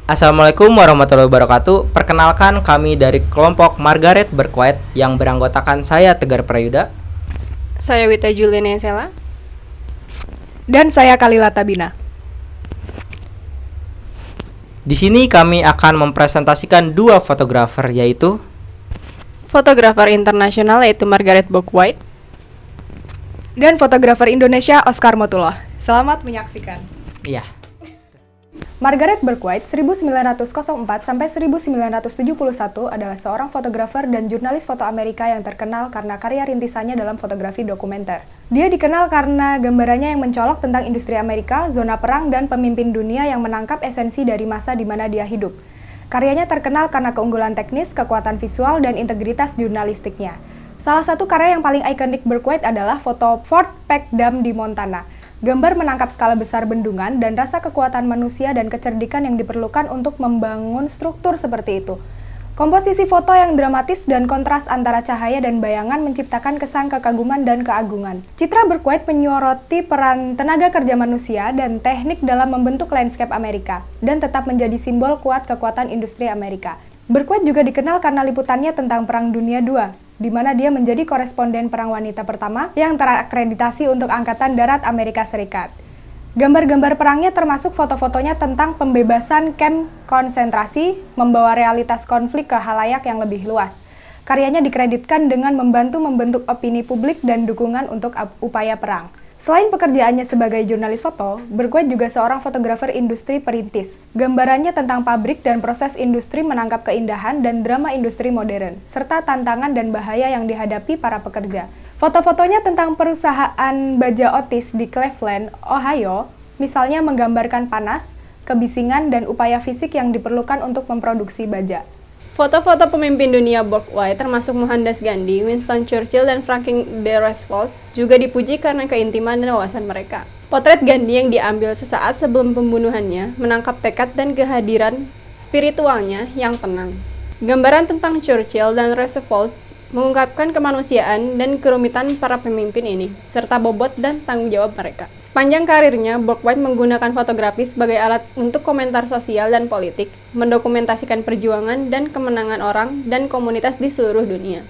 Assalamualaikum warahmatullahi wabarakatuh. Perkenalkan, kami dari kelompok Margaret Berkwaet yang beranggotakan saya Tegar Prayuda. Saya Wita Juliana Sela. Dan saya Kalila Tabina. Di sini kami akan mempresentasikan dua fotografer, yaitu Fotografer internasional yaitu Margaret Bourke-White. Dan fotografer Indonesia Oscar Motullah. Selamat menyaksikan. ya. Margaret Bourke-White 1904 sampai 1971 adalah seorang fotografer dan jurnalis foto Amerika yang terkenal karena karya rintisannya dalam fotografi dokumenter. Dia dikenal karena gambarannya yang mencolok tentang industri Amerika, zona perang, dan pemimpin dunia yang menangkap esensi dari masa di mana dia hidup. Karyanya terkenal karena keunggulan teknis, kekuatan visual, dan integritas jurnalistiknya. Salah satu karya yang paling ikonik Bourke-White adalah foto Fort Peck Dam di Montana. Gambar menangkap skala besar bendungan dan rasa kekuatan manusia dan kecerdikan yang diperlukan untuk membangun struktur seperti itu. Komposisi foto yang dramatis dan kontras antara cahaya dan bayangan menciptakan kesan kekaguman dan keagungan. Citra Bourke-White menyoroti peran tenaga kerja manusia dan teknik dalam membentuk landscape Amerika, dan tetap menjadi simbol kuat kekuatan industri Amerika. Bourke-White juga dikenal karena liputannya tentang Perang Dunia II, di mana dia menjadi koresponden perang wanita pertama yang terakreditasi untuk Angkatan Darat Amerika Serikat. Gambar-gambar perangnya termasuk foto-fotonya tentang pembebasan kamp konsentrasi, membawa realitas konflik ke halayak yang lebih luas. Karyanya dikreditkan dengan membantu membentuk opini publik dan dukungan untuk upaya perang. Selain pekerjaannya sebagai jurnalis foto, Bourke-White juga seorang fotografer industri perintis. Gambarannya tentang pabrik dan proses industri menangkap keindahan dan drama industri modern, serta tantangan dan bahaya yang dihadapi para pekerja. Foto-fotonya tentang perusahaan baja Otis di Cleveland, Ohio, misalnya menggambarkan panas, kebisingan, dan upaya fisik yang diperlukan untuk memproduksi baja. Foto-foto pemimpin dunia Bourke-White termasuk Mohandas Gandhi, Winston Churchill, dan Franklin D. Roosevelt juga dipuji karena keintiman dan wawasan mereka. Potret Gandhi yang diambil sesaat sebelum pembunuhannya menangkap tekad dan kehadiran spiritualnya yang tenang. Gambaran tentang Churchill dan Roosevelt mengungkapkan kemanusiaan dan kerumitan para pemimpin ini, serta bobot dan tanggung jawab mereka. Sepanjang karirnya, Bourke-White menggunakan fotografi sebagai alat untuk komentar sosial dan politik, mendokumentasikan perjuangan dan kemenangan orang dan komunitas di seluruh dunia.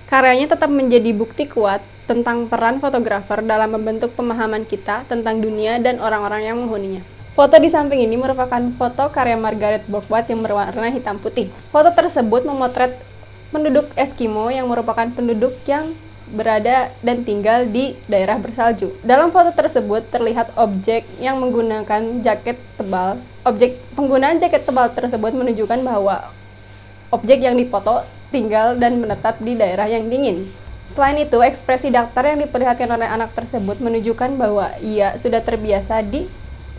Karyanya tetap menjadi bukti kuat tentang peran fotografer dalam membentuk pemahaman kita tentang dunia dan orang-orang yang menghuninya. Foto di samping ini merupakan foto karya Margaret Bourke-White yang berwarna hitam putih. Foto tersebut memotret penduduk Eskimo yang merupakan penduduk yang berada dan tinggal di daerah bersalju. Dalam foto tersebut terlihat objek yang menggunakan jaket tebal. Penggunaan jaket tebal tersebut menunjukkan bahwa objek yang dipoto tinggal dan menetap di daerah yang dingin. Selain itu, ekspresi datar yang diperlihatkan oleh anak tersebut menunjukkan bahwa ia sudah terbiasa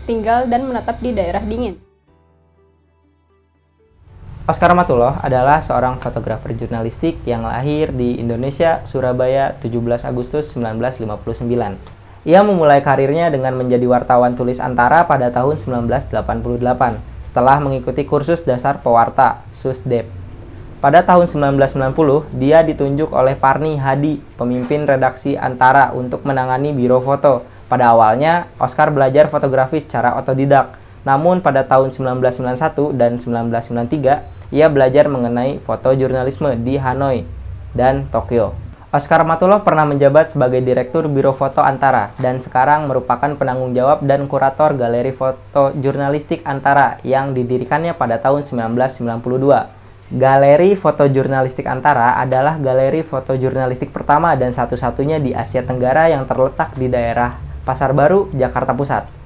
tinggal dan menetap di daerah dingin. Oscar Motullah adalah seorang fotografer jurnalistik yang lahir di Indonesia, Surabaya, 17 Agustus 1959. Ia memulai karirnya dengan menjadi wartawan tulis Antara pada tahun 1988, setelah mengikuti kursus dasar pewarta, SUSDEP. Pada tahun 1990, dia ditunjuk oleh Parni Hadi, pemimpin redaksi Antara, untuk menangani biro foto. Pada awalnya, Oscar belajar fotografi secara otodidak. Namun pada tahun 1991 dan 1993, ia belajar mengenai fotojurnalisme di Hanoi dan Tokyo. Oscar Motullah pernah menjabat sebagai Direktur Biro Foto Antara dan sekarang merupakan penanggung jawab dan kurator Galeri Foto Jurnalistik Antara yang didirikannya pada tahun 1992. Galeri Foto Jurnalistik Antara adalah galeri foto jurnalistik pertama dan satu-satunya di Asia Tenggara yang terletak di daerah Pasar Baru, Jakarta Pusat.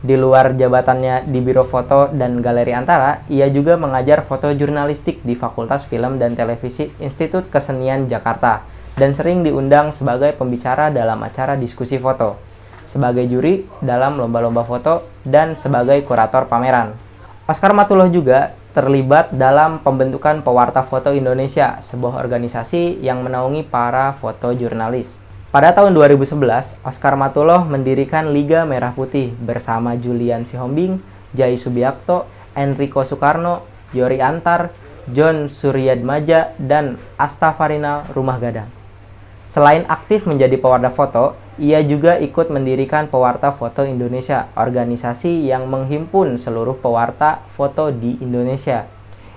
Di luar jabatannya di Biro Foto dan Galeri Antara, ia juga mengajar foto jurnalistik di Fakultas Film dan Televisi Institut Kesenian Jakarta dan sering diundang sebagai pembicara dalam acara diskusi foto, sebagai juri dalam lomba-lomba foto, dan sebagai kurator pameran. Oscar Motullah juga terlibat dalam pembentukan Pewarta Foto Indonesia, sebuah organisasi yang menaungi para fotojurnalis. Pada tahun 2011, Oscar Motullah mendirikan Liga Merah Putih bersama Julian Sihombing, Jai Subiakto, Enrico Soekarno, Yori Antar, John Suryadmaja, dan Asta Farinal Rumah Gadang. Selain aktif menjadi pewarta foto, Ia juga ikut mendirikan Pewarta Foto Indonesia, organisasi yang menghimpun seluruh pewarta foto di Indonesia.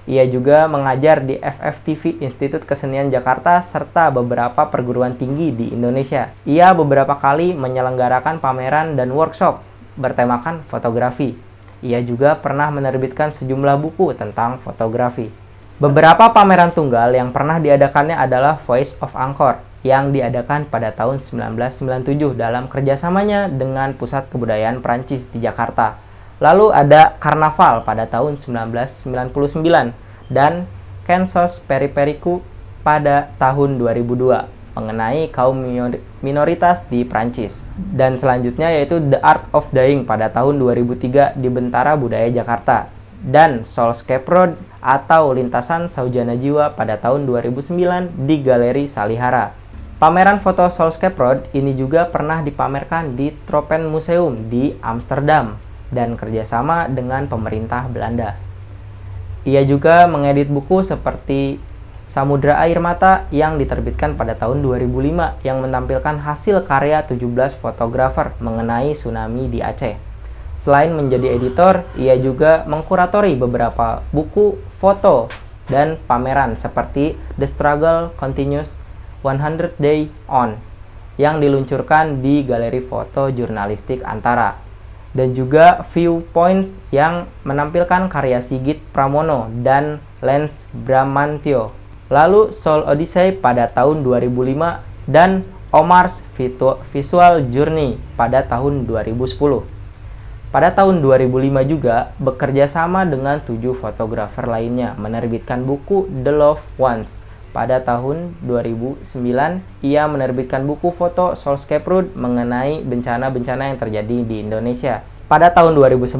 Ia juga mengajar di FFTV Institut Kesenian Jakarta serta beberapa perguruan tinggi di Indonesia. Ia beberapa kali menyelenggarakan pameran dan workshop bertemakan fotografi. Ia juga pernah menerbitkan sejumlah buku tentang fotografi. Beberapa pameran tunggal yang pernah diadakannya adalah Voice of Angkor yang diadakan pada tahun 1997 dalam kerjasamanya dengan Pusat Kebudayaan Prancis di Jakarta. Lalu ada Karnaval pada tahun 1999 dan Kensos Periperiku pada tahun 2002 mengenai kaum minoritas di Prancis. Dan selanjutnya yaitu The Art of Dying pada tahun 2003 di Bentara Budaya Jakarta. Dan Soulscape Road atau Lintasan Saujana Jiwa pada tahun 2009 di Galeri Salihara. Pameran foto Soulscape Road ini juga pernah dipamerkan di Tropenmuseum di Amsterdam dan kerjasama dengan pemerintah Belanda. Ia juga mengedit buku seperti Samudra Air Mata yang diterbitkan pada tahun 2005 yang menampilkan hasil karya 17 fotografer mengenai tsunami di Aceh. Selain menjadi editor, ia juga mengkuratori beberapa buku foto dan pameran seperti The Struggle Continues 100 Day On yang diluncurkan di Galeri Foto Jurnalistik Antara, dan juga Viewpoints yang menampilkan karya Sigit Pramono dan Lens Bramantyo. Lalu Soul Odyssey pada tahun 2005 dan Omar's Visual Journey pada tahun 2010. Pada tahun 2005 juga bekerja sama dengan 7 fotografer lainnya menerbitkan buku The Loved Ones. Pada tahun 2009, ia menerbitkan buku foto Soulscape Road mengenai bencana-bencana yang terjadi di Indonesia. Pada tahun 2011,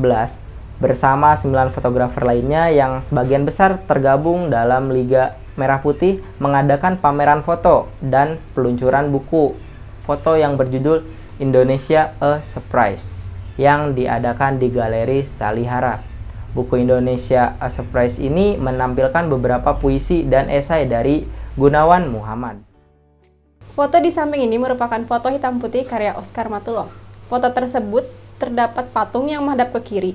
bersama 9 fotografer lainnya yang sebagian besar tergabung dalam Liga Merah Putih, mengadakan pameran foto dan peluncuran buku foto yang berjudul Indonesia A Surprise yang diadakan di Galeri Salihara. Buku Indonesia A Surprise ini menampilkan beberapa puisi dan esai dari Gunawan Muhammad. Foto di samping ini merupakan foto hitam putih karya Oscar Matuloh. Foto tersebut terdapat patung yang menghadap ke kiri.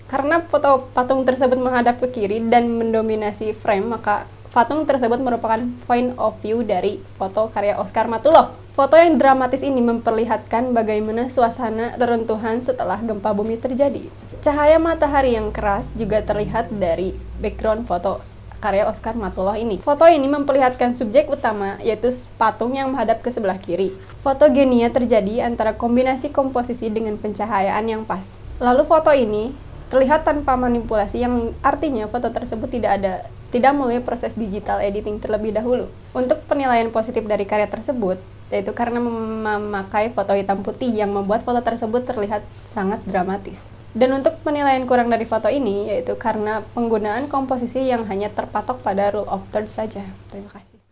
Karena foto patung tersebut menghadap ke kiri dan mendominasi frame, maka patung tersebut merupakan point of view dari foto karya Oscar Matuloh. Foto yang dramatis ini memperlihatkan bagaimana suasana reruntuhan setelah gempa bumi terjadi. Cahaya matahari yang keras juga terlihat dari background foto karya Oscar Matuloh ini. Foto ini memperlihatkan subjek utama, yaitu patung yang menghadap ke sebelah kiri. Fotogenia terjadi antara kombinasi komposisi dengan pencahayaan yang pas. Lalu foto ini terlihat tanpa manipulasi, yang artinya foto tersebut tidak melalui proses digital editing terlebih dahulu. Untuk penilaian positif dari karya tersebut, yaitu karena memakai foto hitam putih yang membuat foto tersebut terlihat sangat dramatis. Dan untuk penilaian kurang dari foto ini, yaitu karena penggunaan komposisi yang hanya terpatok pada rule of thirds saja. Terima kasih.